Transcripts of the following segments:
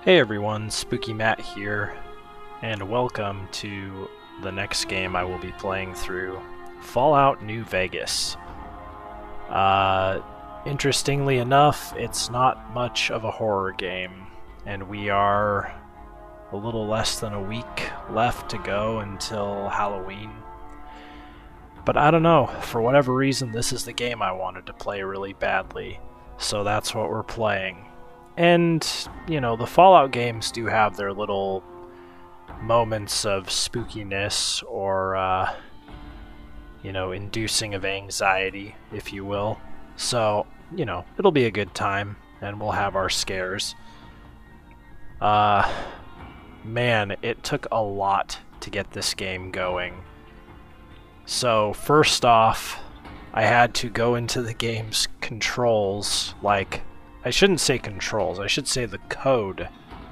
Hey everyone, Spooky Matt here, and welcome to the next game I will be playing through, Fallout New Vegas. Interestingly enough, it's not much of a horror game, and we are a little less than a week left to go until Halloween. But I don't know, for whatever reason, this is the game I wanted to play really badly, so that's what we're playing. And, you know, the Fallout games do have their little moments of spookiness or, inducing of anxiety, if you will. So, it'll be a good time, and we'll have our scares. Man, it took a lot to get this game going. So, first off, I had to go into the game's controls, I shouldn't say controls, I should say the code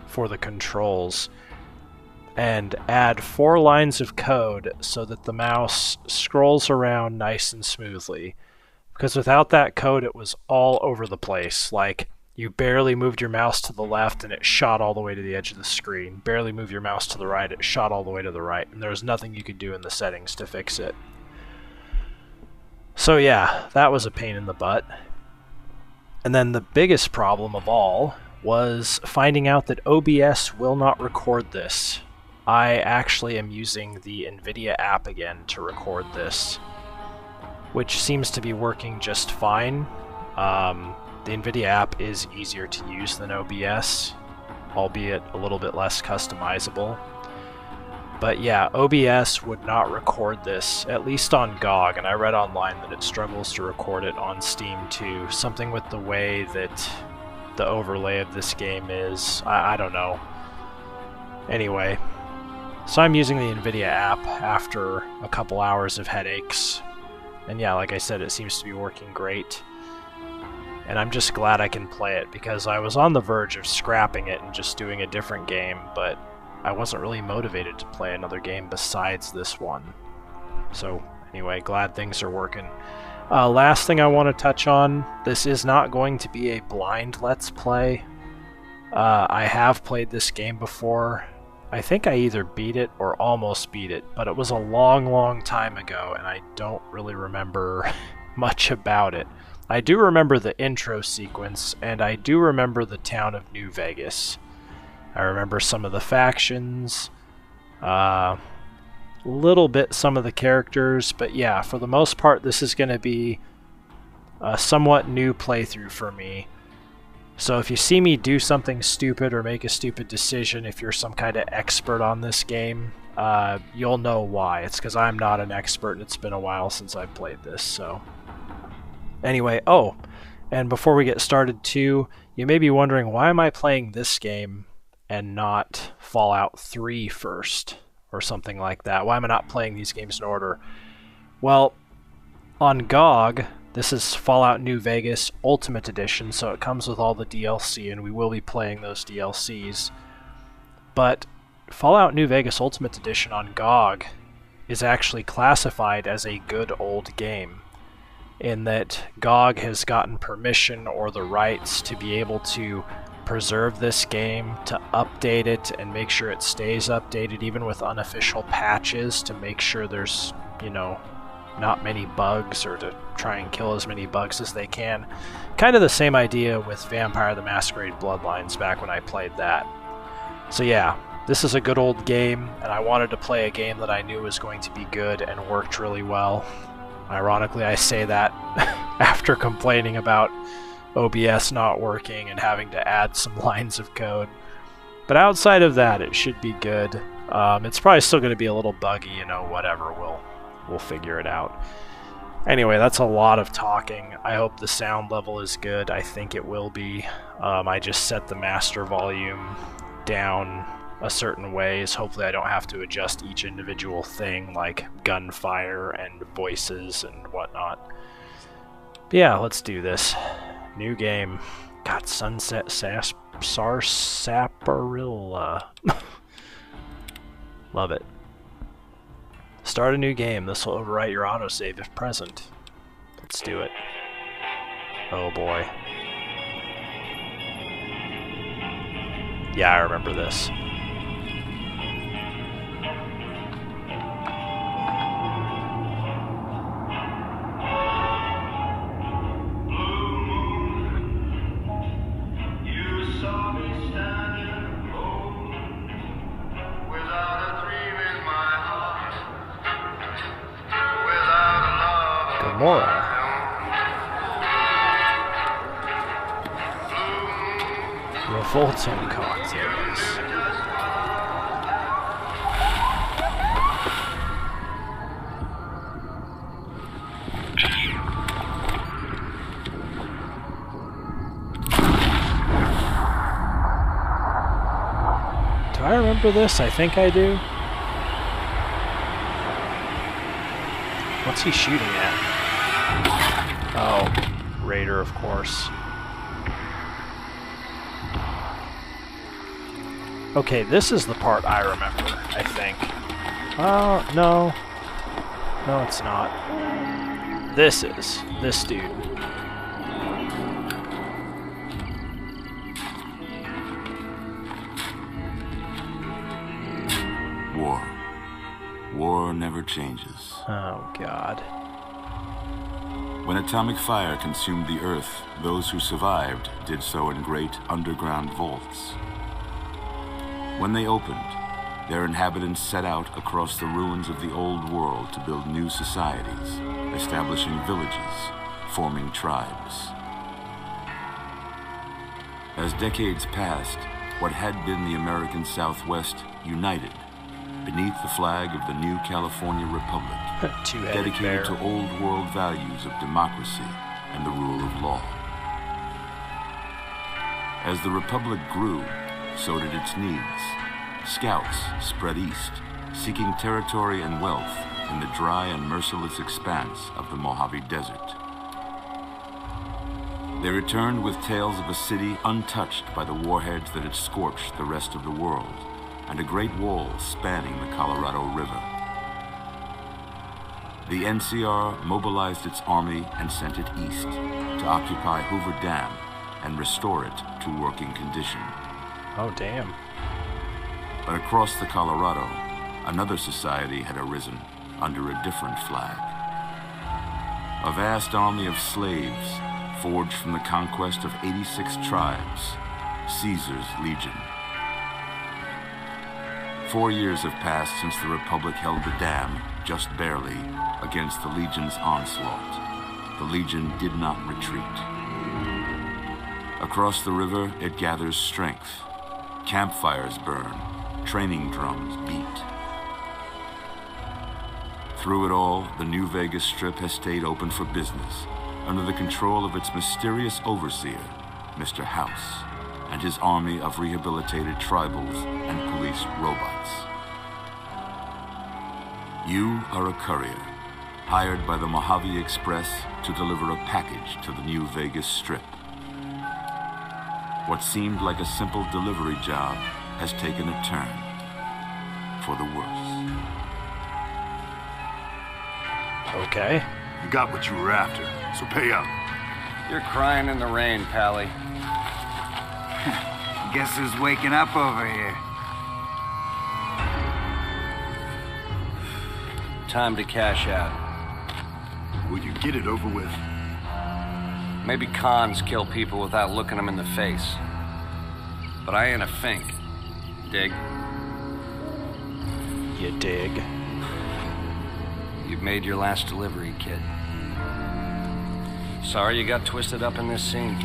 for the controls, and add 4 lines of code so that the mouse scrolls around nice and smoothly. Because without that code, it was all over the place. Like, you barely moved your mouse to the left and it shot all the way to the edge of the screen. Barely move your mouse to the right, it shot all the way to the right, and there was nothing you could do in the settings to fix it. So yeah, that was a pain in the butt. And then the biggest problem of all was finding out that OBS will not record this. I actually am using the NVIDIA app again to record this, which seems to be working just fine. The NVIDIA app is easier to use than OBS, albeit a little bit less customizable. But yeah, OBS would not record this, at least on GOG, and I read online that it struggles to record it on Steam too. Something with the way that the overlay of this game is. I don't know. Anyway, so I'm using the NVIDIA app after a couple hours of headaches. And yeah, like I said, it seems to be working great. And I'm just glad I can play it, because I was on the verge of scrapping it and just doing a different game, but I wasn't really motivated to play another game besides this one. So anyway, glad things are working. Last thing I want to touch on, this is not going to be a blind Let's Play. I have played this game before. I think I either beat it or almost beat it, but it was a long time ago, and I don't really remember much about it. I do remember the intro sequence, and I do remember the town of New Vegas. I remember some of the factions, little bit some of the characters, but yeah, for the most part, this is going to be a somewhat new playthrough for me. So if you see me do something stupid or make a stupid decision, if you're some kind of expert on this game, you'll know why. It's because I'm not an expert, and it's been a while since I've played this, so. Anyway, and before we get started too, you may be wondering, why am I playing this game and not Fallout 3 first, or something like that? Why am I not playing these games in order? Well, on GOG, this is Fallout New Vegas Ultimate Edition, so it comes with all the DLC, and we will be playing those DLCs. But Fallout New Vegas Ultimate Edition on GOG is actually classified as a good old game, in that GOG has gotten permission or the rights to be able to preserve this game, to update it and make sure it stays updated even with unofficial patches, to make sure there's, not many bugs, or to try and kill as many bugs as they can. Kind of the same idea with Vampire the Masquerade Bloodlines back when I played that. So yeah, this is a good old game, and I wanted to play a game that I knew was going to be good and worked really well. Ironically, I say that after complaining about OBS not working and having to add some lines of code. But outside of that, it should be good. It's probably still going to be a little buggy, whatever. We'll figure it out. Anyway, that's a lot of talking. I hope the sound level is good. I think it will be. I just set the master volume down a certain ways. Hopefully I don't have to adjust each individual thing, like gunfire and voices and whatnot. But yeah, let's do this. New game. Got Sunset Sarsaparilla. Love it. Start a new game. This will overwrite your autosave if present. Let's do it. Oh boy. Yeah, I remember this. Gamora. Revolting cocktails. Do I remember this? I think I do. What's he shooting at? Oh, Raider, of course. Okay, this is the part I remember, I think. Oh, no. No, it's not. This is. This dude. War. War never changes. Oh, God. When atomic fire consumed the Earth, those who survived did so in great underground vaults. When they opened, their inhabitants set out across the ruins of the old world to build new societies, establishing villages, forming tribes. As decades passed, what had been the American Southwest united beneath the flag of the new California Republic, dedicated to old world values of democracy and the rule of law. As the Republic grew, so did its needs. Scouts spread east, seeking territory and wealth in the dry and merciless expanse of the Mojave Desert. They returned with tales of a city untouched by the warheads that had scorched the rest of the world, and a great wall spanning the Colorado River. The NCR mobilized its army and sent it east to occupy Hoover Dam and restore it to working condition. Oh, damn. But across the Colorado, another society had arisen under a different flag. A vast army of slaves forged from the conquest of 86 tribes, Caesar's Legion. 4 years have passed since the Republic held the dam, just barely, against the Legion's onslaught. The Legion did not retreat. Across the river, it gathers strength. Campfires burn, training drums beat. Through it all, the New Vegas Strip has stayed open for business, under the control of its mysterious overseer, Mr. House, and his army of rehabilitated tribals and police robots. You are a courier, hired by the Mojave Express to deliver a package to the New Vegas Strip. What seemed like a simple delivery job has taken a turn for the worse. Okay. You got what you were after, so pay up. You're crying in the rain, Pally. Guess who's waking up over here? Time to cash out. Will you get it over with? Maybe cons kill people without looking them in the face. But I ain't a fink. Dig? You dig. You've made your last delivery, kid. Sorry you got twisted up in this scene.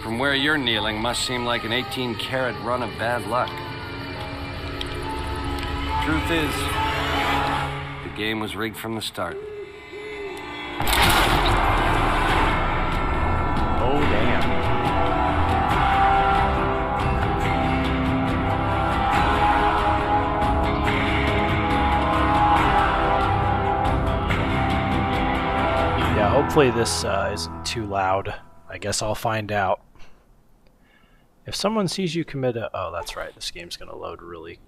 From where you're kneeling must seem like an 18-carat run of bad luck. Truth is, the game was rigged from the start. Oh, damn. Yeah, hopefully this isn't too loud. I guess I'll find out. If someone sees you commit a... Oh, that's right. This game's going to load really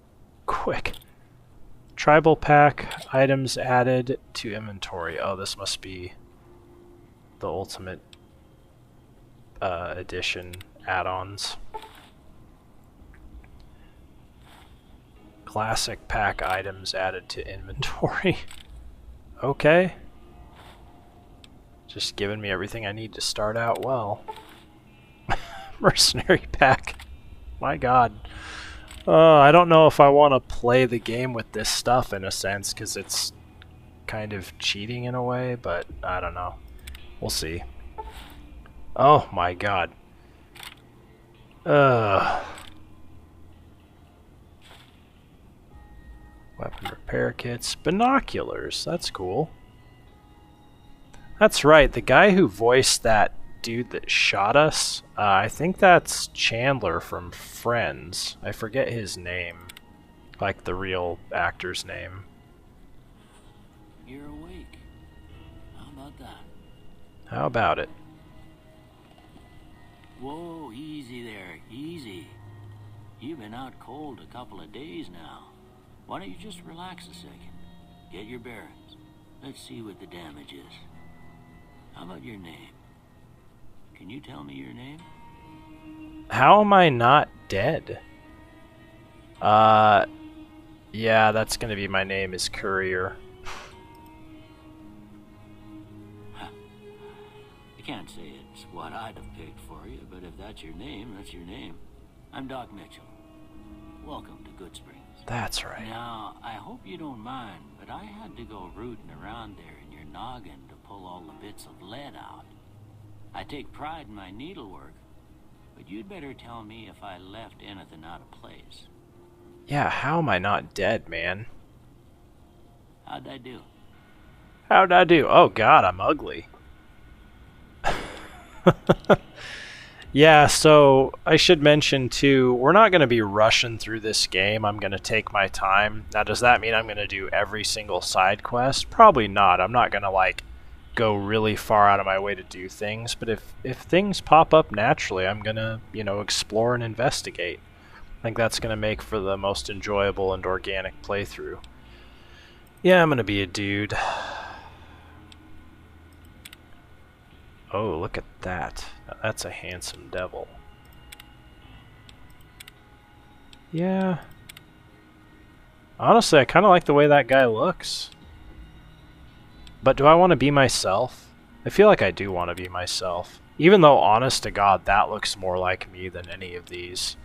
quick. Tribal pack, items added to inventory. Oh, this must be the ultimate edition add-ons. Classic pack items added to inventory. Okay. Just giving me everything I need to start out well. Mercenary pack. My god. I don't know if I want to play the game with this stuff in a sense, because it's kind of cheating in a way, but I don't know. We'll see. Oh my god. Weapon repair kits. Binoculars. That's cool. That's right. The guy who voiced that dude that shot us, I think that's Chandler from Friends. I forget his name. Like the real actor's name. You're awake. How about that? How about it? Whoa, easy there, easy. You've been out cold a couple of days now. Why don't you just relax a second? Get your bearings. Let's see what the damage is. How about your name? Can you tell me your name? How am I not dead? Yeah, that's gonna be my name is Courier. I can't say it's what I'd have picked for you, but if that's your name, that's your name. I'm Doc Mitchell. Welcome to Goodsprings. That's right. Now, I hope you don't mind, but I had to go rooting around there in your noggin to pull all the bits of lead out. I take pride in my needlework, but you'd better tell me if I left anything out of place. Yeah, how am I not dead, man? How'd I do? How'd I do? Oh god, I'm ugly. Yeah, so I should mention too, we're not going to be rushing through this game. I'm going to take my time. Now, does that mean I'm going to do every single side quest? Probably not. I'm not going to like go really far out of my way to do things, but if things pop up naturally, I'm going to, you know, explore and investigate. I think that's going to make for the most enjoyable and organic playthrough. Yeah, I'm going to be a dude. Oh, look at that. Now that's a handsome devil. Yeah. Honestly, I kind of like the way that guy looks. But do I want to be myself? I feel like I do want to be myself. Even though, honest to God, that looks more like me than any of these.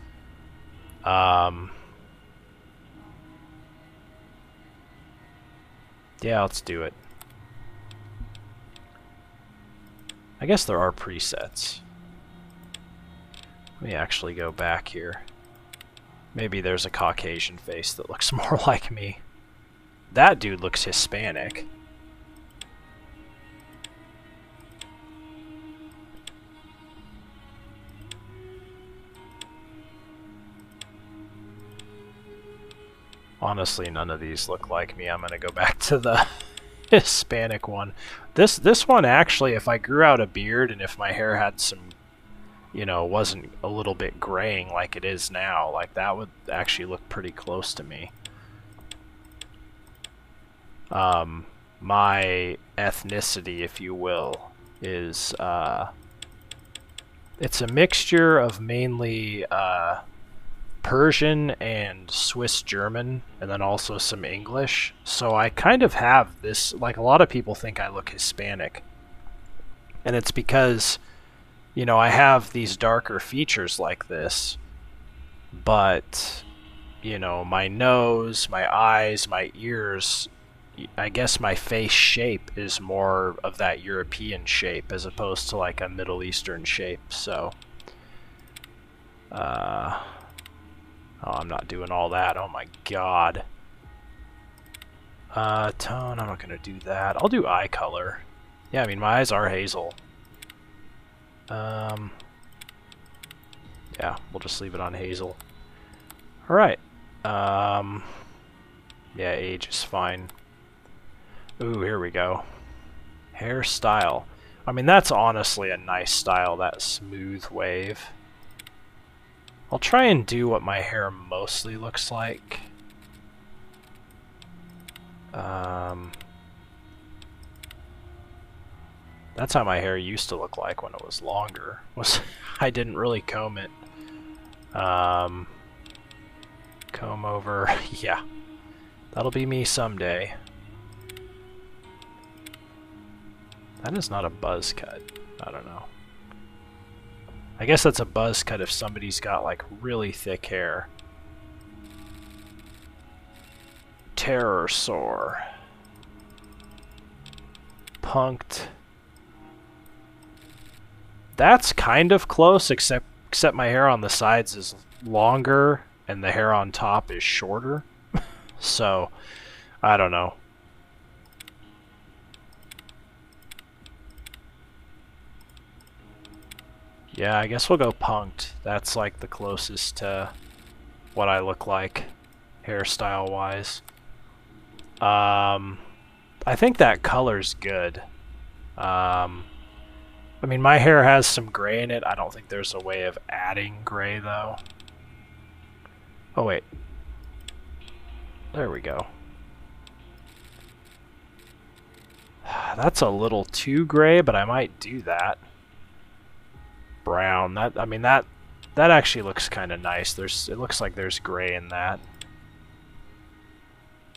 Yeah, let's do it. I guess there are presets. Let me actually go back here. Maybe there's a Caucasian face that looks more like me. That dude looks Hispanic. Honestly, none of these look like me. I'm gonna go back to the Hispanic one. This one actually, if I grew out a beard and if my hair had some, you know, wasn't a little bit graying like it is now, like that would actually look pretty close to me. My ethnicity, if you will, is it's a mixture of mainly Persian and Swiss German, and then also some English. So I kind of have this, like a lot of people think I look Hispanic. And it's because, you know, I have these darker features like this, but, you know, my nose, my eyes, my ears, I guess my face shape is more of that European shape as opposed to like a Middle Eastern shape, so oh, I'm not doing all that. Oh my god. Tone, I'm not gonna do that. I'll do eye color. Yeah, I mean, my eyes are hazel. Yeah, we'll just leave it on hazel. Alright. Yeah, age is fine. Ooh, here we go. Hairstyle. I mean, that's honestly a nice style, that smooth wave. I'll try and do what my hair mostly looks like. That's how my hair used to look like when it was longer. I didn't really comb it. Comb over. Yeah. That'll be me someday. That is not a buzz cut. I don't know. I guess that's a buzz cut if somebody's got like really thick hair. Terror sore. Punked. That's kind of close, except my hair on the sides is longer and the hair on top is shorter. So, I don't know. Yeah, I guess we'll go punked. That's like the closest to what I look like, hairstyle wise. I think that color's good. I mean, my hair has some gray in it. I don't think there's a way of adding gray though. Oh wait. There we go. That's a little too gray, but I might do that. Brown. That actually looks kind of nice. It looks like there's gray in that.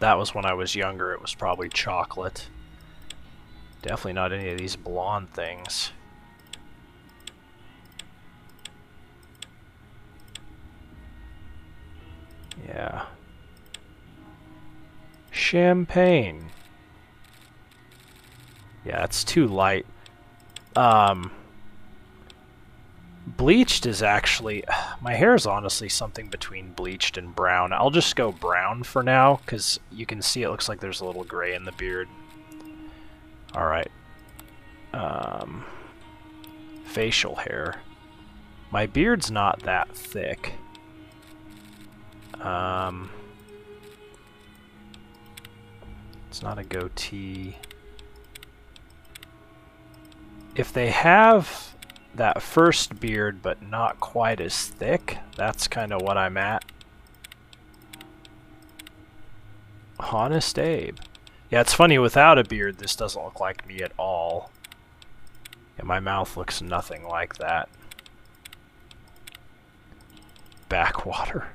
That was when I was younger. It was probably chocolate. Definitely not any of these blonde things. Yeah. Champagne. Yeah, it's too light. Bleached is actually... My hair is honestly something between bleached and brown. I'll just go brown for now, because you can see it looks like there's a little gray in the beard. Alright. Facial hair. My beard's not that thick. It's not a goatee. If they have that first beard but not quite as thick, that's kind of what I'm at. Honest Abe. Yeah, it's funny, without a beard this doesn't look like me at all. And my mouth looks nothing like that. Backwater.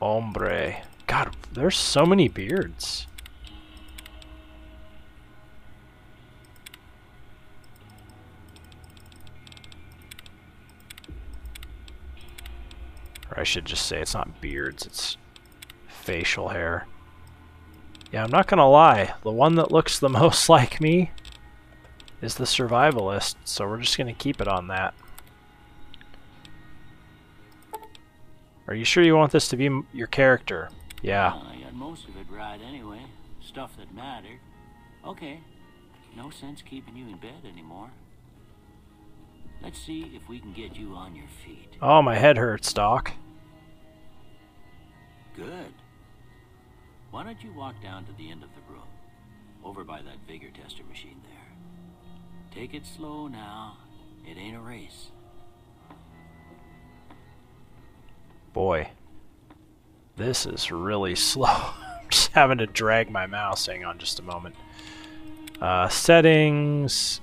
Hombre. God, there's so many beards. Or I should just say it's not beards, it's facial hair. Yeah, I'm not gonna lie, the one that looks the most like me is the survivalist, so we're just gonna keep it on that. Are you sure you want this to be your character? Yeah. Well, I got most of it right anyway. Stuff that mattered. Okay. No sense keeping you in bed anymore. Let's see if we can get you on your feet. Oh, my head hurts, Doc. Good. Why don't you walk down to the end of the room? Over by that vigor tester machine there. Take it slow now. It ain't a race. Boy, this is really slow. I'm just having to drag my mouse. Hang on just a moment. Settings.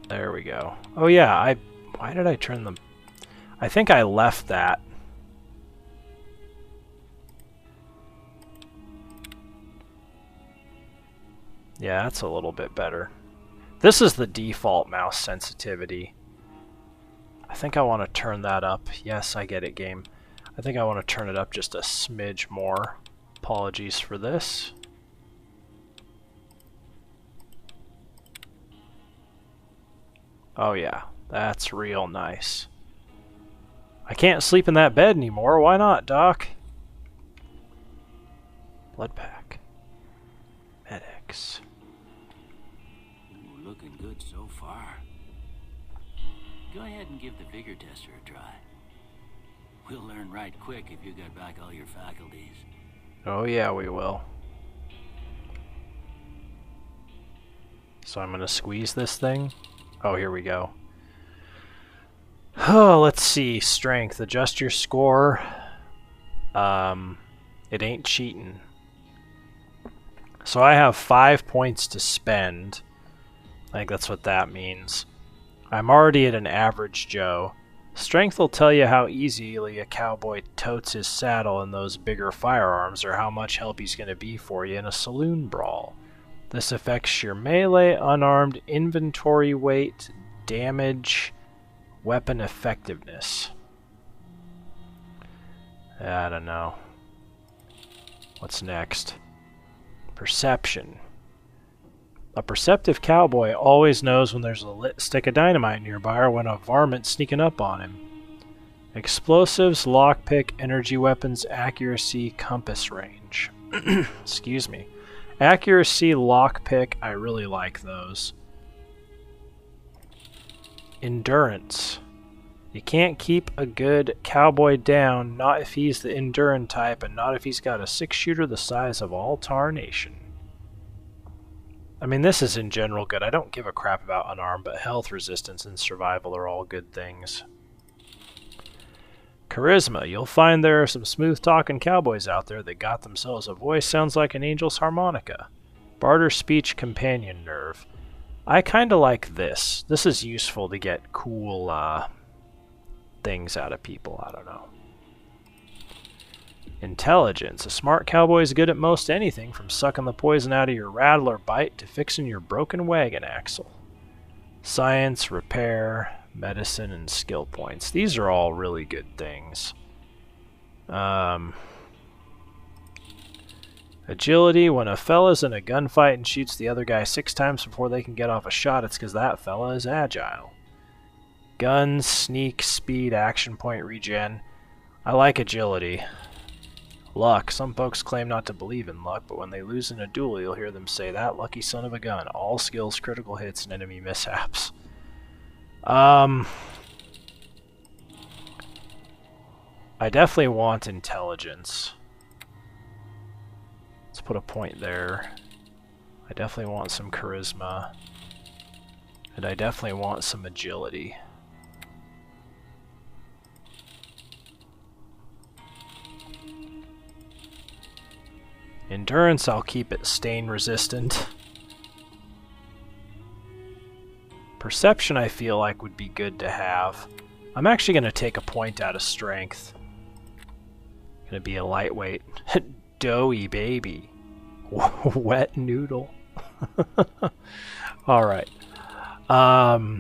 There we go. Oh yeah, why did I turn them? I think I left that. Yeah, that's a little bit better. This is the default mouse sensitivity. I think I want to turn that up. Yes, I get it, game. I think I want to turn it up just a smidge more. Apologies for this. Oh yeah, that's real nice. I can't sleep in that bed anymore. Why not, Doc? Blood pack. Medics. Ooh, looking good so far. Go ahead and give the vigor tester a try. We'll learn right quick if you got back all your faculties. Oh yeah, we will. So I'm gonna squeeze this thing. Oh, here we go. Oh, let's see. Strength. Adjust your score. It ain't cheating. So I have 5 points to spend. I think that's what that means. I'm already at an average Joe. Strength will tell you how easily a cowboy totes his saddle in those bigger firearms, or how much help he's going to be for you in a saloon brawl. This affects your melee, unarmed, inventory weight, damage, weapon effectiveness. I don't know. What's next? Perception. A perceptive cowboy always knows when there's a lit stick of dynamite nearby or when a varmint's sneaking up on him. Explosives, lockpick, energy weapons, accuracy, compass range. Excuse me. Accuracy, lockpick, I really like those. Endurance. You can't keep a good cowboy down, not if he's the Enduran type, and not if he's got a 6-shooter the size of all Tarnation. I mean, this is in general good. I don't give a crap about unarmed, but health, resistance, and survival are all good things. Charisma. You'll find there are some smooth-talking cowboys out there that got themselves a voice sounds like an angel's harmonica. Barter speech companion nerve. I kind of like this. This is useful to get cool things out of people. I don't know. Intelligence. A smart cowboy is good at most anything, from sucking the poison out of your rattle or bite to fixing your broken wagon axle. Science, repair, medicine, and skill points. These are all really good things. Agility. When a fella's in a gunfight and shoots the other guy 6 times before they can get off a shot, it's because that fella is agile. Guns, sneak, speed, action point regen. I like agility. Luck. Some folks claim not to believe in luck, but when they lose in a duel, you'll hear them say, "That lucky son of a gun." All skills, critical hits, and enemy mishaps. I definitely want intelligence. Let's put a point there. I definitely want some charisma. And I definitely want some agility. Endurance, I'll keep it stain resistant. Perception, I feel like would be good to have. I'm actually going to take a point out of strength. Going to be a lightweight. Doughy baby. Wet noodle. Alright. Yeah,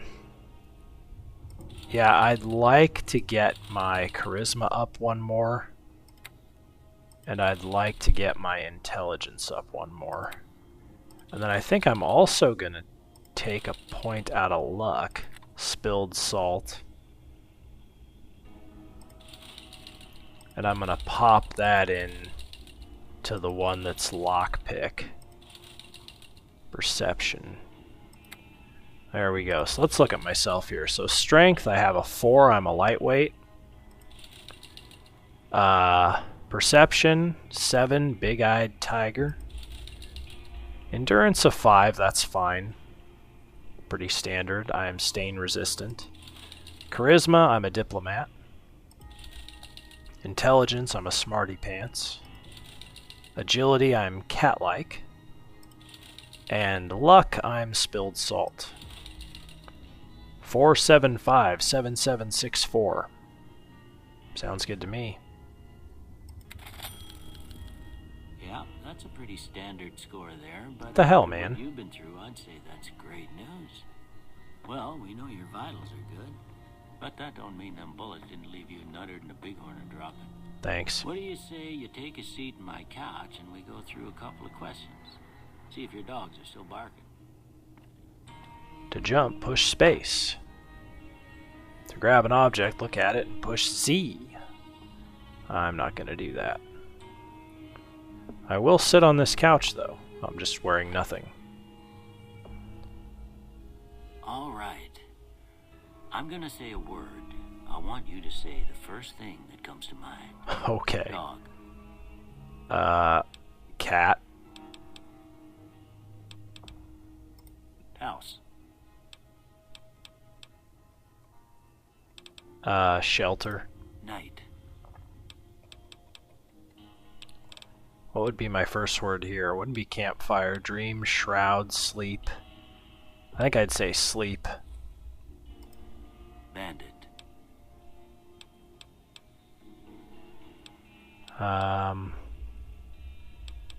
I'd like to get my charisma up one more. And I'd like to get my intelligence up one more. And then I think I'm also going to take a point out of luck. Spilled salt. And I'm going to pop that in to the one that's lockpick. Perception. There we go. So let's look at myself here. So strength, I have a 4. I'm a lightweight. Perception, 7, big-eyed tiger. Endurance, a 5, that's fine. Pretty standard. I am stain resistant. Charisma, I'm a diplomat. Intelligence, I'm a smarty pants. Agility, I'm cat-like. And luck, I'm spilled salt. 475 7764. Sounds good to me. Yeah, that's a pretty standard score there, but... The hell, what man? you've been through, I'd say that's great news. Well, we know your vitals are good, but that don't mean them bullets didn't leave you nuttered in a bighorn and dropping. Thanks. What do you say you take a seat in my couch and we go through a couple of questions? See if your dogs are still barking. To jump, push space. To grab an object, look at it and push Z. I'm not going to do that. I will sit on this couch, though. I'm just wearing nothing. All right. I'm going to say a word. I want you to say the first thing that comes to mind. Okay. Dog. Cat. House. Shelter. Night. What would be my first word here? It wouldn't be campfire. Dream, shroud, sleep. I think I'd say sleep. Bandit.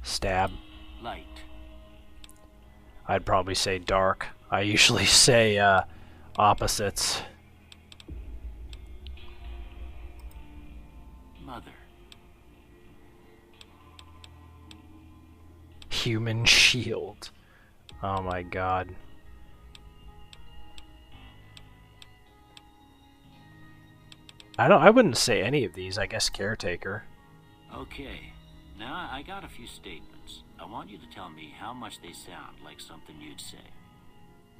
Stab. Light. I'd probably say dark. I usually say opposites. Mother. Human shield. Oh my god. I wouldn't say any of these. I guess caretaker. Okay. Now I got a few statements. I want you to tell me how much they sound like something you'd say.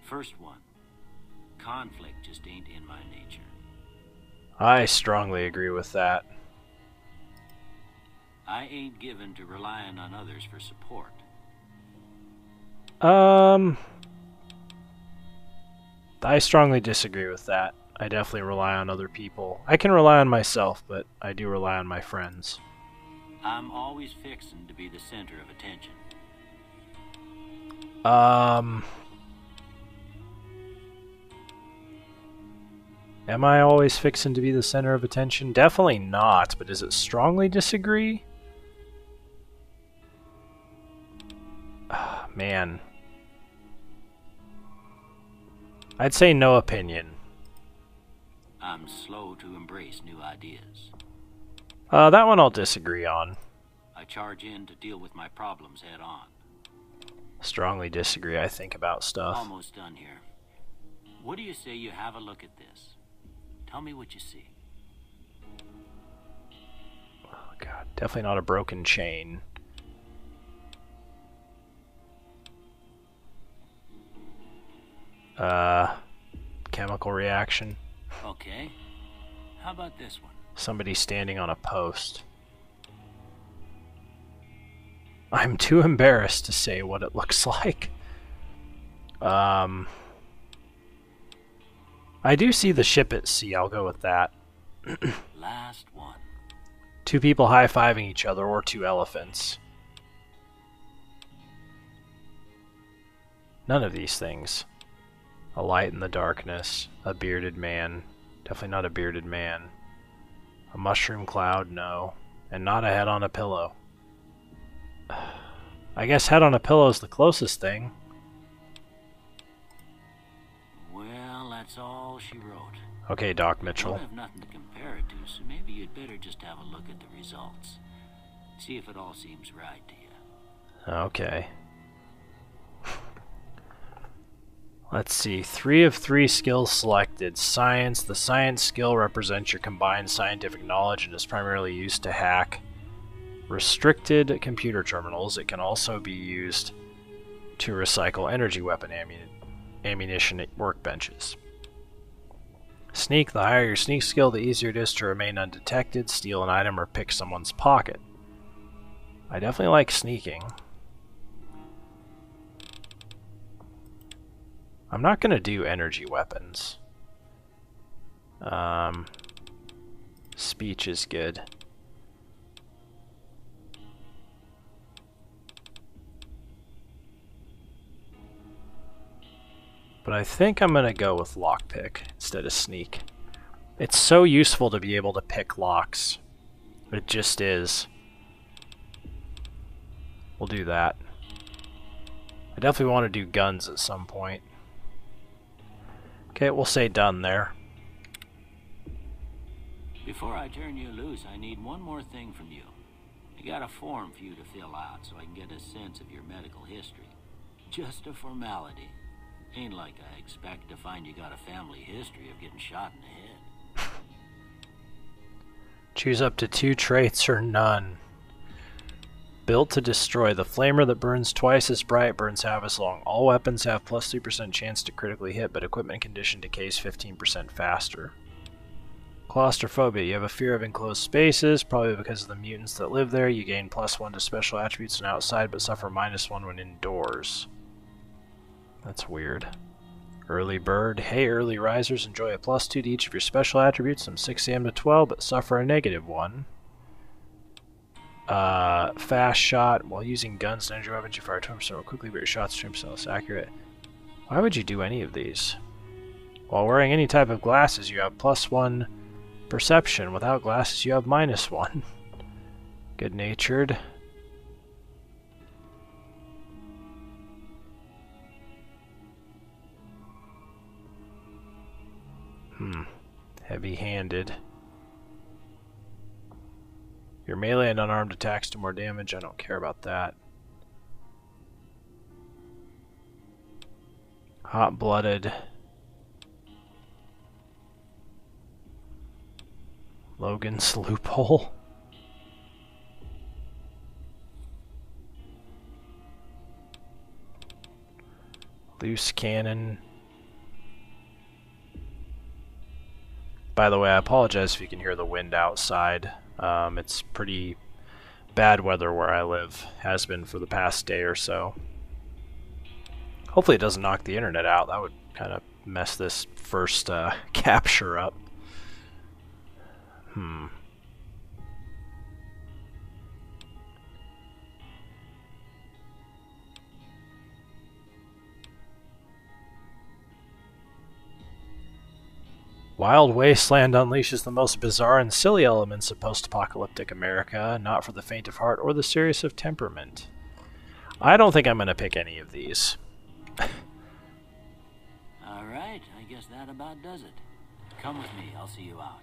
First one. Conflict just ain't in my nature. I strongly agree with that. I ain't given to relying on others for support. I strongly disagree with that. I definitely rely on other people. I can rely on myself, but I do rely on my friends. I'm always fixing to be the center of attention. Am I always fixing to be the center of attention? Definitely not, but does it strongly disagree? Man. I'd say no opinion. I'm slow to embrace new ideas. That one I'll disagree on. I charge in to deal with my problems head on. Strongly disagree, I think, about stuff. Almost done here. What do you say you have a look at this? Tell me what you see. Oh god, definitely not a broken chain. Chemical reaction. Okay. How about this one? Somebody standing on a post. I'm too embarrassed to say what it looks like. I do see the ship at sea, I'll go with that. Last one. Two people high-fiving each other, or two elephants. None of these things. A light in the darkness. A bearded man. Definitely not a bearded man. A mushroom cloud, no. And not a head on a pillow. I guess head on a pillow is the closest thing. Well, that's all she wrote. Okay, Doc I Mitchell. don't have nothing to compare it to, so maybe you'd better just have a look at the results. See if it all seems right to you. Okay. Let's see. 3 of 3 skills selected. Science. The science skill represents your combined scientific knowledge and is primarily used to hack restricted computer terminals. It can also be used to recycle energy weapon ammunition at workbenches. Sneak. The higher your sneak skill, the easier it is to remain undetected, steal an item, or pick someone's pocket. I definitely like sneaking. I'm not going to do energy weapons. Speech is good. But I think I'm going to go with lockpick instead of sneak. It's so useful to be able to pick locks. It just is. We'll do that. I definitely want to do guns at some point. Okay, we'll say done there. Before I turn you loose, I need one more thing from you. I got a form for you to fill out so I can get a sense of your medical history. Just a formality. Ain't like I expect to find you got a family history of getting shot in the head. Choose up to 2 traits or none. Built to destroy. The flamer that burns twice as bright burns half as long. All weapons have plus 3% chance to critically hit, but equipment condition decays 15% faster. Claustrophobia. You have a fear of enclosed spaces, probably because of the mutants that live there. You gain +1 to special attributes when outside, but suffer -1 when indoors. That's weird. Early bird. Hey, early risers, enjoy a +2 to each of your special attributes from 6 a.m. to 12, but suffer a -1. Fast shot. While using guns and energy weapons, you fire 20% more quickly, but your shots 20% less accurate. Why would you do any of these? While wearing any type of glasses, you have +1 perception. Without glasses, you have -1. Good-natured. Heavy-handed. Your melee and unarmed attacks do more damage. I don't care about that. Hot-blooded. Logan's loophole. Loose cannon. By the way, I apologize if you can hear the wind outside. It's pretty bad weather where I live. Has been for the past day or so. Hopefully it doesn't knock the internet out. That would kind of mess this first capture up. Wild Wasteland unleashes the most bizarre and silly elements of post-apocalyptic America, not for the faint of heart or the serious of temperament. I don't think I'm going to pick any of these. Alright, I guess that about does it. Come with me, I'll see you out.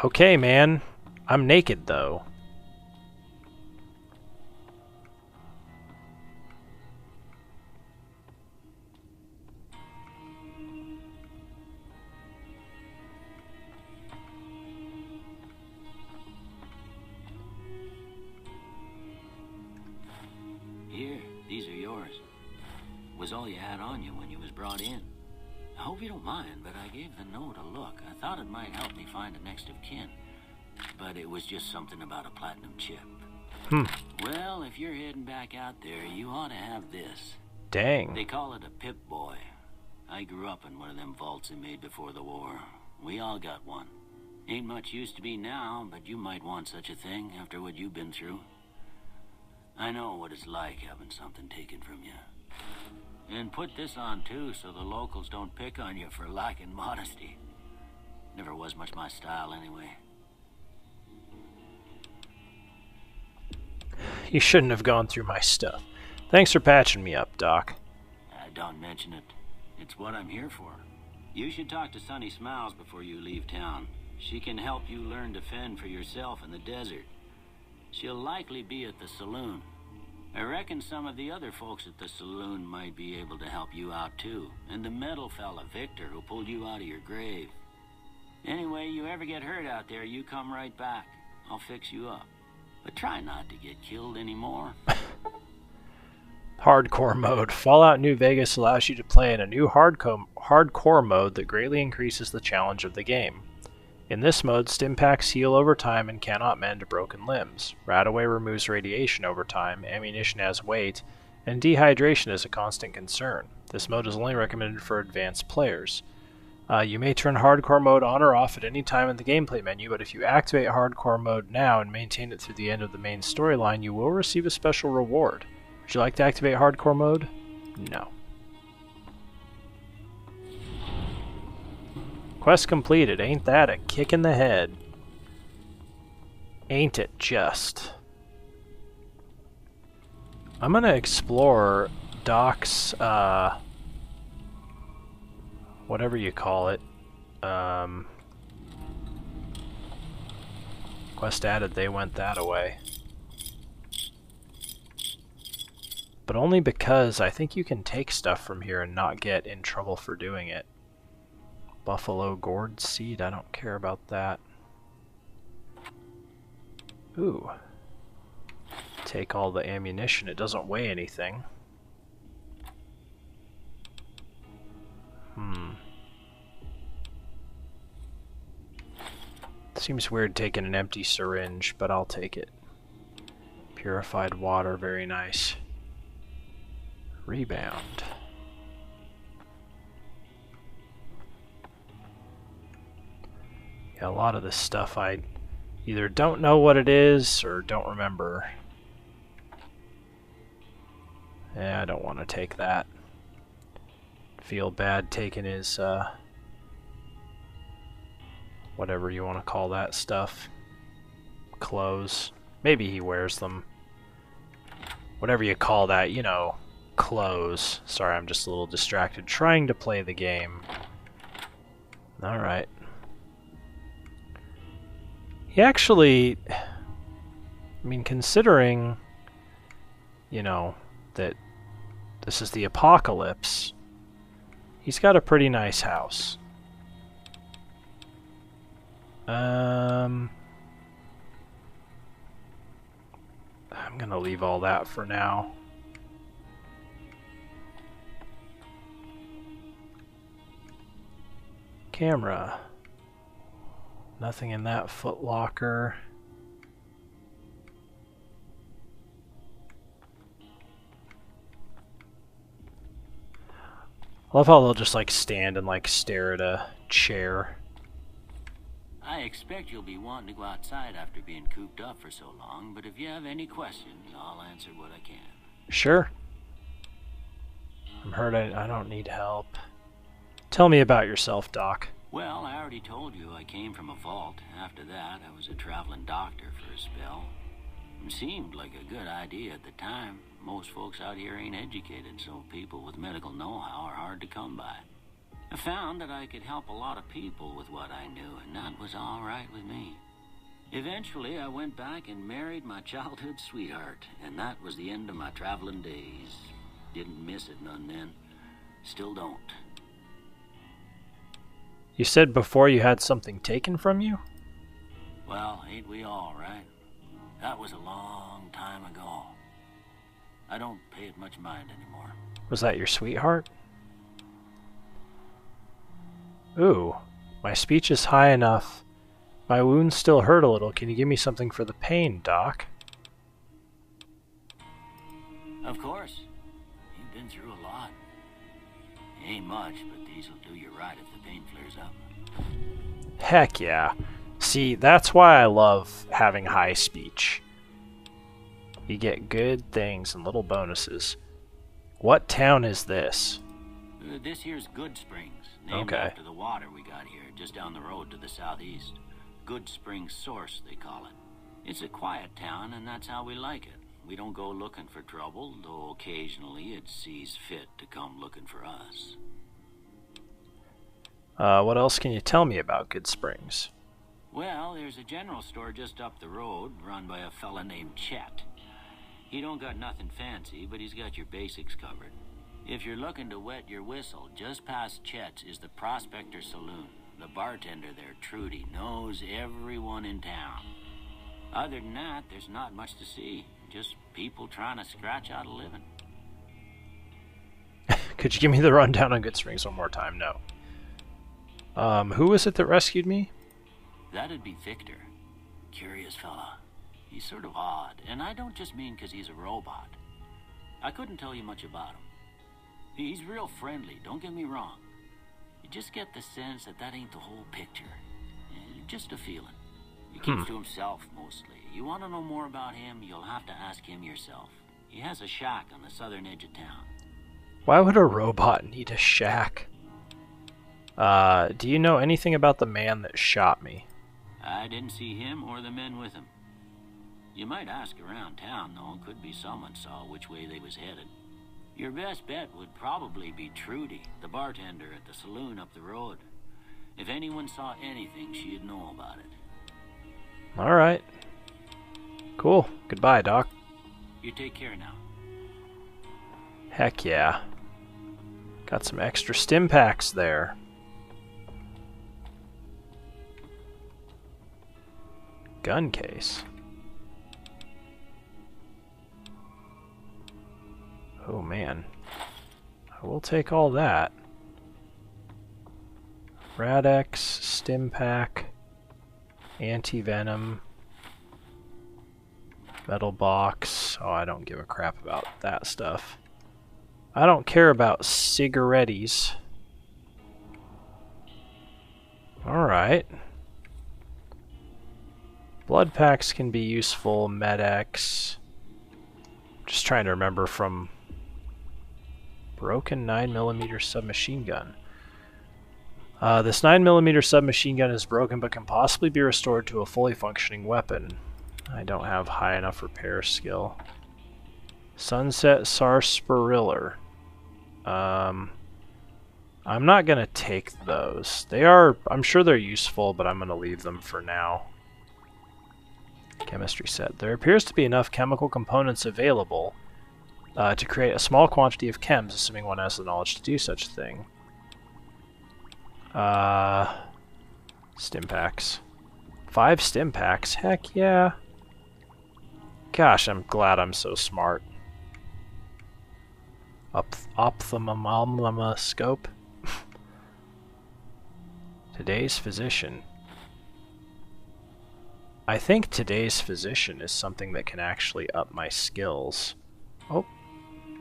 Okay, man. I'm naked, though. Here, these are yours. Was all you had on you when you was brought in. I hope you don't mind, but I gave the note a look. I thought it might help me find a next of kin. But it was just something about a platinum chip. Well, if you're heading back out there, you ought to have this. Dang. They call it a Pip-Boy. I grew up in one of them vaults they made before the war. We all got one. Ain't much use to be now, but you might want such a thing after what you've been through. I know what it's like having something taken from you. And put this on, too, so the locals don't pick on you for lacking modesty. Never was much my style, anyway. You shouldn't have gone through my stuff. Thanks for patching me up, Doc. Don't mention it. It's what I'm here for. You should talk to Sunny Smiles before you leave town. She can help you learn to fend for yourself in the desert. She'll likely be at the saloon. I reckon some of the other folks at the saloon might be able to help you out too. And the metal fella, Victor, who pulled you out of your grave. Anyway, you ever get hurt out there, you come right back. I'll fix you up. But try not to get killed anymore. Hardcore mode. Fallout New Vegas allows you to play in a new hardcore mode that greatly increases the challenge of the game. In this mode, Stimpaks heal over time and cannot mend broken limbs. Radaway removes radiation over time, ammunition has weight, and dehydration is a constant concern. This mode is only recommended for advanced players. You may turn hardcore mode on or off at any time in the gameplay menu, but if you activate hardcore mode now and maintain it through the end of the main storyline, you will receive a special reward. Would you like to activate hardcore mode? No. Quest completed. Ain't that a kick in the head? Ain't it just? I'm gonna explore Doc's, whatever you call it. Quest added, they went that away. But only because I think you can take stuff from here and not get in trouble for doing it. Buffalo gourd seed, I don't care about that. Ooh. Take all the ammunition, it doesn't weigh anything. Seems weird taking an empty syringe, but I'll take it. Purified water, very nice. Rebound. Yeah, a lot of this stuff I either don't know what it is or don't remember. Yeah, I don't want to take that. Feel bad taking his, whatever you want to call that stuff. Clothes. Maybe he wears them. Whatever you call that, you know, clothes. Sorry, I'm just a little distracted trying to play the game. Alright. He actually, I mean, considering, you know, that this is the apocalypse, he's got a pretty nice house. I'm gonna leave all that for now. Camera. Nothing in that footlocker. I love how they'll just like stand and like stare at a chair. I expect you'll be wanting to go outside after being cooped up for so long, but if you have any questions, I'll answer what I can. Sure. I'm hurt. I don't need help. Tell me about yourself, Doc. Well, I already told you I came from a vault. After that, I was a traveling doctor for a spell. It seemed like a good idea at the time. Most folks out here ain't educated, so people with medical know-how are hard to come by. I found that I could help a lot of people with what I knew, and that was all right with me. Eventually, I went back and married my childhood sweetheart, and that was the end of my traveling days. Didn't miss it none then. Still don't. You said before you had something taken from you? Well, ain't we all, right? That was a long time ago. I don't pay it much mind anymore. Was that your sweetheart? Ooh, my speech is high enough. My wounds still hurt a little. Can you give me something for the pain, Doc? Of course. You've been through a lot. Ain't much, but these'll do you right if the pain flares up. Heck yeah. See, that's why I love having high speech. You get good things and little bonuses. What town is this? This here's Good Springs, named Okay. after the water we got here, just down the road to the southeast. Good Springs Source, they call it. It's a quiet town, and that's how we like it. We don't go looking for trouble, though occasionally it sees fit to come looking for us. What else can you tell me about Good Springs? Well, there's a general store just up the road, run by a fella named Chet. He don't got nothing fancy, but he's got your basics covered. If you're looking to wet your whistle, just past Chet's is the Prospector Saloon. The bartender there, Trudy, knows everyone in town. Other than that, there's not much to see. Just people trying to scratch out a living. Could you give me the rundown on Good Springs one more time? No. Who was it that rescued me? That'd be Victor. Curious fella. He's sort of odd, and I don't just mean 'cause he's a robot. I couldn't tell you much about him. He's real friendly, don't get me wrong. You just get the sense that ain't the whole picture. Just a feeling. He keeps to himself, mostly. You want to know more about him, you'll have to ask him yourself. He has a shack on the southern edge of town. Why would a robot need a shack? Do you know anything about the man that shot me? I didn't see him or the men with him. You might ask around town, though. Could be someone saw which way they was headed. Your best bet would probably be Trudy, the bartender at the saloon up the road. If anyone saw anything, she'd know about it. Alright. Cool. Goodbye, Doc. You take care now. Heck yeah. Got some extra stim packs there. Gun case. Oh man. I will take all that. Rad-X, stim pack, anti-venom, metal box. Oh, I don't give a crap about that stuff. I don't care about cigaretties. Alright. blood packs can be useful. Med-X. Just trying to remember from broken 9mm submachine gun. This 9mm submachine gun is broken but can possibly be restored to a fully functioning weapon. I don't have high enough repair skill. Sunset Sarsaparilla. I'm not gonna take those. I'm sure they're useful, but I'm gonna leave them for now. Chemistry set. There appears to be enough chemical components available to create a small quantity of chems, assuming one has the knowledge to do such a thing. Stim packs. 5 stim packs? Heck yeah. Gosh, I'm glad I'm so smart. Ophthalmoscope. Today's physician. I think today's physician is something that can actually up my skills. Oh,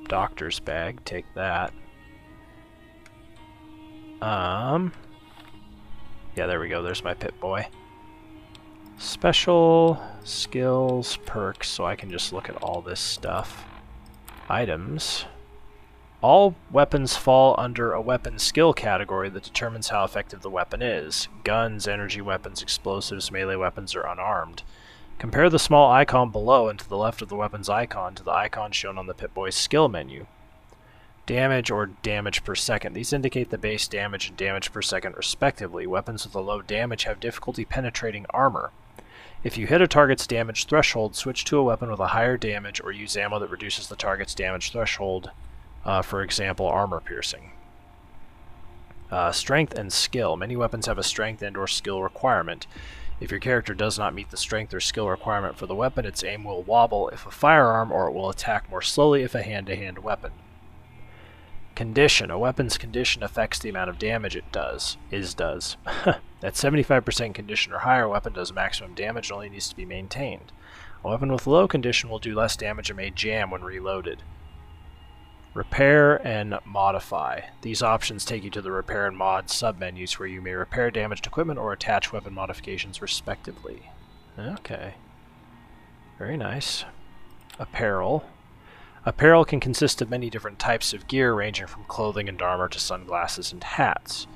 doctor's bag, take that. Yeah, there we go, there's my Pip-Boy. Special, skills, perks, so I can just look at all this stuff. Items. All weapons fall under a weapon skill category that determines how effective the weapon is. Guns, energy weapons, explosives, melee weapons, or unarmed. Compare the small icon below and to the left of the weapon's icon to the icon shown on the Pip-Boy's skill menu. Damage or damage per second. These indicate the base damage and damage per second respectively. Weapons with a low damage have difficulty penetrating armor. If you hit a target's damage threshold, switch to a weapon with a higher damage or use ammo that reduces the target's damage threshold. For example, armor piercing. Strength and skill. Many weapons have a strength and or skill requirement. If your character does not meet the strength or skill requirement for the weapon, its aim will wobble if a firearm, or it will attack more slowly if a hand-to-hand weapon. Condition. A weapon's condition affects the amount of damage it does. At 75% condition or higher, a weapon does maximum damage and only needs to be maintained. A weapon with low condition will do less damage and may jam when reloaded. Repair and modify. These options take you to the repair and mod submenus where you may repair damaged equipment or attach weapon modifications respectively. Okay. Very nice. Apparel. Apparel can consist of many different types of gear ranging from clothing and armor to sunglasses and hats.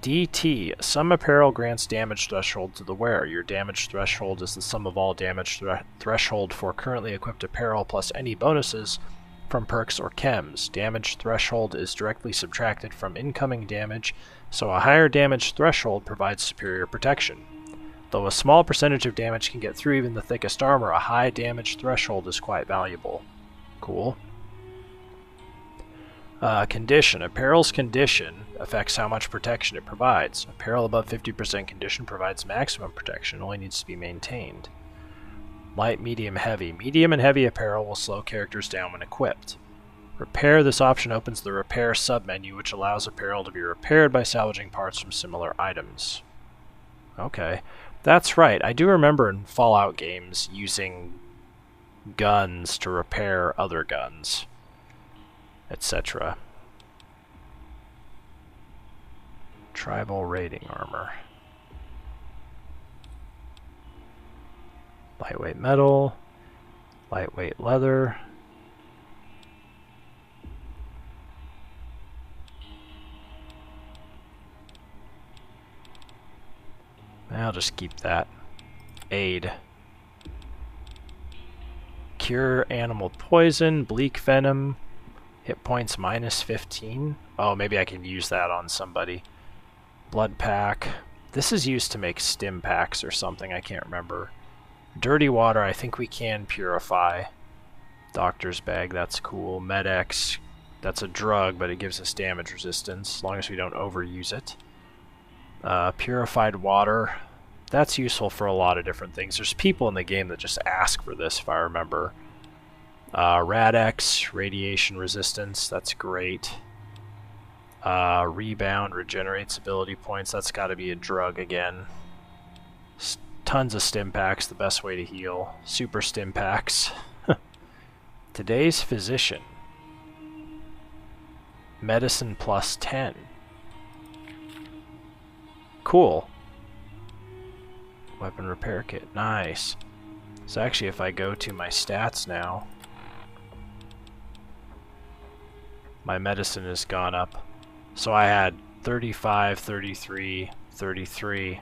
DT. Some apparel grants damage threshold to the wearer. Your damage threshold is the sum of all damage threshold for currently equipped apparel plus any bonuses from perks or chems. Damage threshold is directly subtracted from incoming damage, so a higher damage threshold provides superior protection. Though a small percentage of damage can get through even the thickest armor, a high damage threshold is quite valuable. Cool. Condition. Apparel's condition affects how much protection it provides. Apparel above 50% condition provides maximum protection, only needs to be maintained. Light, medium, heavy. Medium and heavy apparel will slow characters down when equipped. Repair. This option opens the repair submenu, which allows apparel to be repaired by salvaging parts from similar items. Okay. That's right. I do remember in Fallout games using guns to repair other guns, etc. Tribal raiding armor. Lightweight metal, lightweight leather. I'll just keep that. Aid. Cure animal poison, bleak venom, hit points minus 15. Oh, maybe I can use that on somebody. Blood pack. This is used to make stim packs or something, I can't remember. Dirty water, I think we can purify. Doctor's bag, that's cool. Med-X, that's a drug, but it gives us damage resistance, as long as we don't overuse it. Purified water, that's useful for a lot of different things. There's people in the game that just ask for this, if I remember. Rad-X, radiation resistance, that's great. Rebound, regenerates ability points, that's gotta be a drug again. Tons of stim packs, the best way to heal. Super stim packs. Today's physician. Medicine plus 10. Cool. Weapon repair kit. Nice. So actually, if I go to my stats now, my medicine has gone up. So I had 35, 33, 33.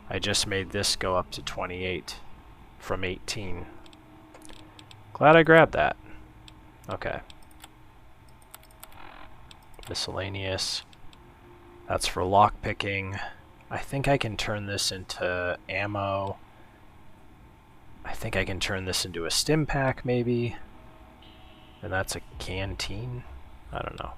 I just made this go up to 28 from 18. Glad I grabbed that. Okay. Miscellaneous. That's for lockpicking. I think I can turn this into ammo. I think I can turn this into a stim pack, maybe. And that's a canteen? I don't know.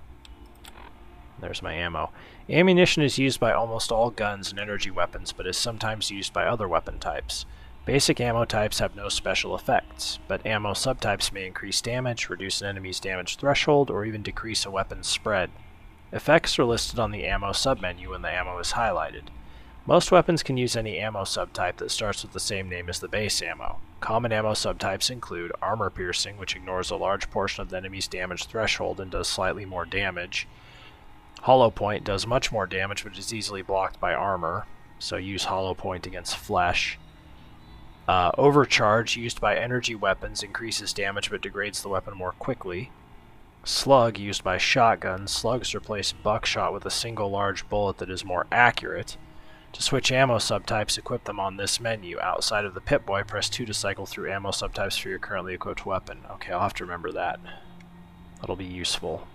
There's my ammo. Ammunition is used by almost all guns and energy weapons, but is sometimes used by other weapon types. Basic ammo types have no special effects, but ammo subtypes may increase damage, reduce an enemy's damage threshold, or even decrease a weapon's spread. Effects are listed on the ammo submenu when the ammo is highlighted. Most weapons can use any ammo subtype that starts with the same name as the base ammo. Common ammo subtypes include armor piercing, which ignores a large portion of the enemy's damage threshold and does slightly more damage. Hollow point does much more damage but is easily blocked by armor, so use hollow point against flesh. Overcharge, used by energy weapons, increases damage but degrades the weapon more quickly. Slug, used by shotguns. Slugs replace buckshot with a single large bullet that is more accurate. To switch ammo subtypes, equip them on this menu. Outside of the Pip-Boy, press 2 to cycle through ammo subtypes for your currently equipped weapon. Okay, I'll have to remember that. That'll be useful.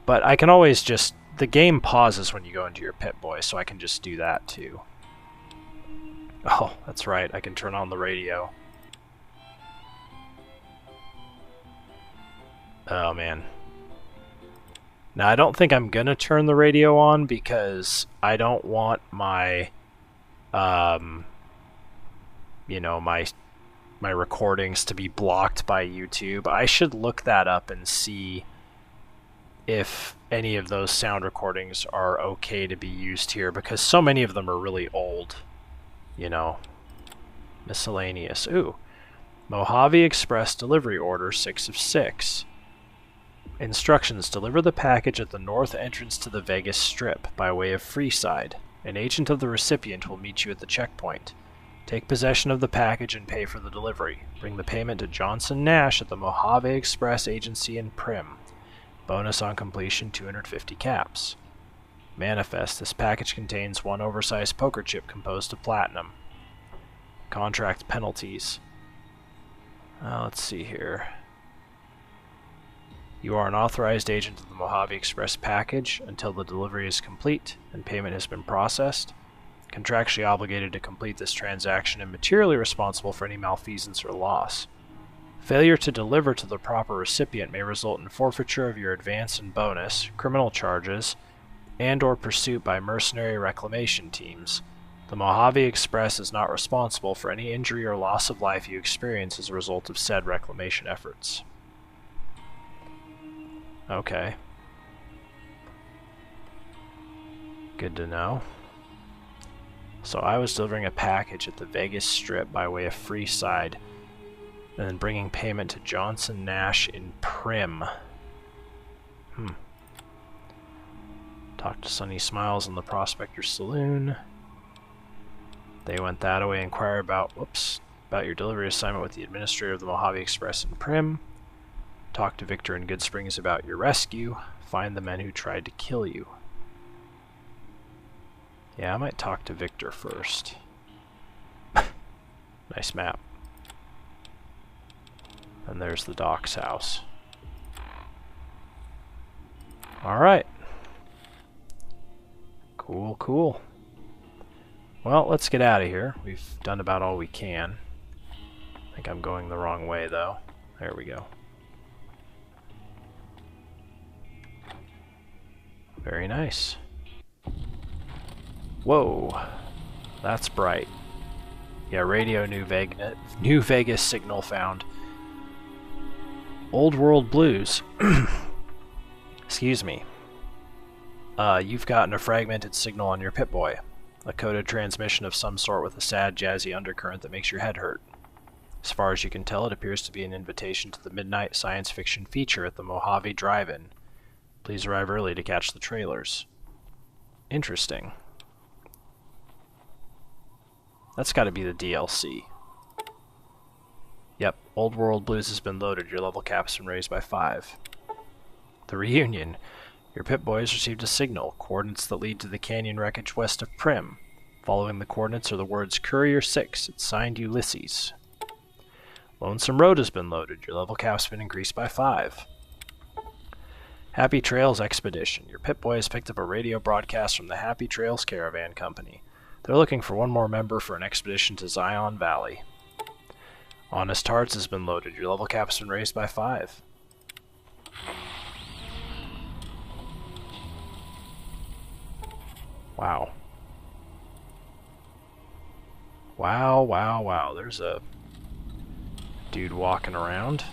But I can always just... The game pauses when you go into your Pip-Boy, so I can just do that too. Oh, that's right, I can turn on the radio. Oh, man. Now, I don't think I'm gonna turn the radio on because I don't want my, you know, my recordings to be blocked by YouTube. I should look that up and see if any of those sound recordings are okay to be used here, because so many of them are really old, you know. Miscellaneous. Ooh. Mojave Express delivery order 6 of 6. Instructions: deliver the package at the north entrance to the Vegas Strip by way of Freeside. An agent of the recipient will meet you at the checkpoint. Take possession of the package and pay for the delivery. Bring the payment to Johnson Nash at the Mojave Express Agency in Prim. Bonus on completion 250 caps. Manifest: this package contains one oversized poker chip composed of platinum. Contract penalties. Let's see here. You are an authorized agent of the Mojave Express package until the delivery is complete and payment has been processed. Contractually obligated to complete this transaction and materially responsible for any malfeasance or loss. Failure to deliver to the proper recipient may result in forfeiture of your advance and bonus, criminal charges, and/or pursuit by mercenary reclamation teams. The Mojave Express is not responsible for any injury or loss of life you experience as a result of said reclamation efforts. Okay. Good to know. So I was delivering a package at the Vegas Strip by way of Freeside, and then bringing payment to Johnson Nash in Prim. Talk to Sunny Smiles in the Prospector Saloon. They went that way. Inquire about your delivery assignment with the administrator of the Mojave Express in Prim. Talk to Victor in Good Springs about your rescue. Find the men who tried to kill you. Yeah, I might talk to Victor first. Nice map. And there's the Doc's house. Alright. Cool, cool. Well, let's get out of here. We've done about all we can. I think I'm going the wrong way, though. There we go. Very nice. Whoa, that's bright. Yeah, radio New Vegas signal found. Old World Blues. Excuse me. You've gotten a fragmented signal on your Pip-Boy. A coded transmission of some sort with a sad, jazzy undercurrent that makes your head hurt. As far as you can tell, it appears to be an invitation to the midnight science fiction feature at the Mojave Drive-In. Please arrive early to catch the trailers. Interesting. That's got to be the DLC. Yep, Old World Blues has been loaded. Your level cap's been raised by 5. The Reunion. Your Pip-Boys received a signal. Coordinates that lead to the canyon wreckage west of Prim. Following the coordinates are the words Courier 6. It's signed Ulysses. Lonesome Road has been loaded. Your level cap's been increased by 5. Happy Trails Expedition. Your Pip-Boys picked up a radio broadcast from the Happy Trails Caravan Company. They're looking for one more member for an expedition to Zion Valley. Honest Hearts has been loaded. Your level cap's been raised by 5. Wow. Wow. There's a dude walking around.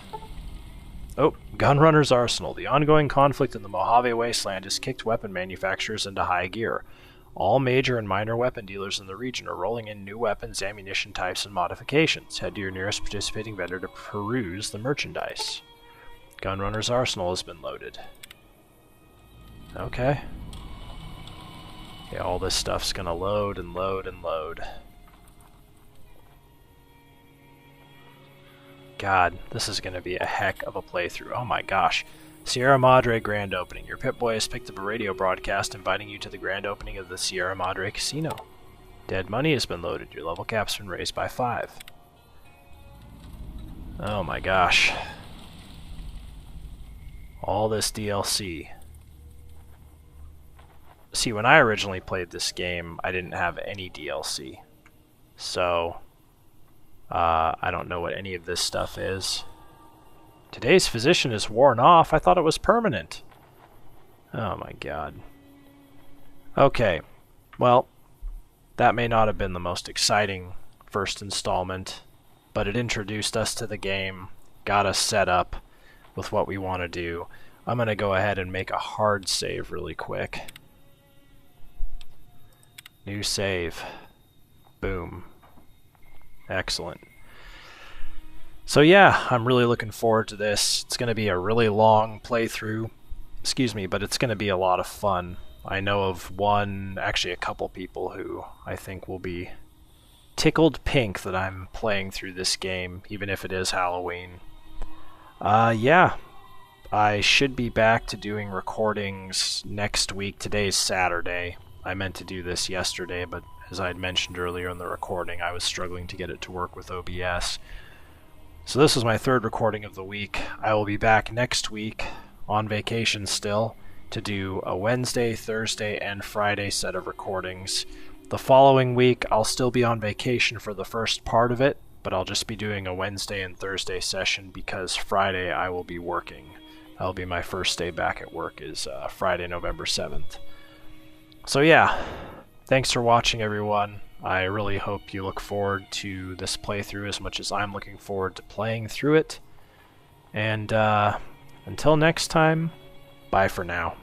Oh, Gunrunner's Arsenal. The ongoing conflict in the Mojave Wasteland has kicked weapon manufacturers into high gear. All major and minor weapon dealers in the region are rolling in new weapons, ammunition types, and modifications. Head to your nearest participating vendor to peruse the merchandise. Gunrunner's Arsenal has been loaded. Okay. Yeah, all this stuff's gonna load and load and load. God, this is gonna be a heck of a playthrough. Oh my gosh. Sierra Madre Grand Opening. Your Pip-Boy has picked up a radio broadcast inviting you to the grand opening of the Sierra Madre Casino. Dead Money has been loaded. Your level cap's been raised by 5. Oh my gosh. All this DLC. See, when I originally played this game, I didn't have any DLC. So, I don't know what any of this stuff is. Today's physician is worn off. I thought it was permanent. Oh my god. Okay. Well, that may not have been the most exciting first installment, but it introduced us to the game, got us set up with what we want to do. I'm going to go ahead and make a hard save really quick. New save. Boom. Excellent. So yeah, I'm really looking forward to this. It's going to be a really long playthrough, but it's going to be a lot of fun. I know of actually a couple people who I think will be tickled pink that I'm playing through this game, even if it is Halloween. Yeah, I should be back to doing recordings next week. Today's Saturday. I meant to do this yesterday, but as I had mentioned earlier in the recording, I was struggling to get it to work with OBS. So this is my 3rd recording of the week. I will be back next week, on vacation still, to do a Wednesday, Thursday, and Friday set of recordings. The following week, I'll still be on vacation for the first part of it, but I'll just be doing a Wednesday and Thursday session because Friday I will be working. That'll be my first day back at work, is Friday, November 7th. So yeah, thanks for watching, everyone. I really hope you look forward to this playthrough as much as I'm looking forward to playing through it. And until next time, bye for now.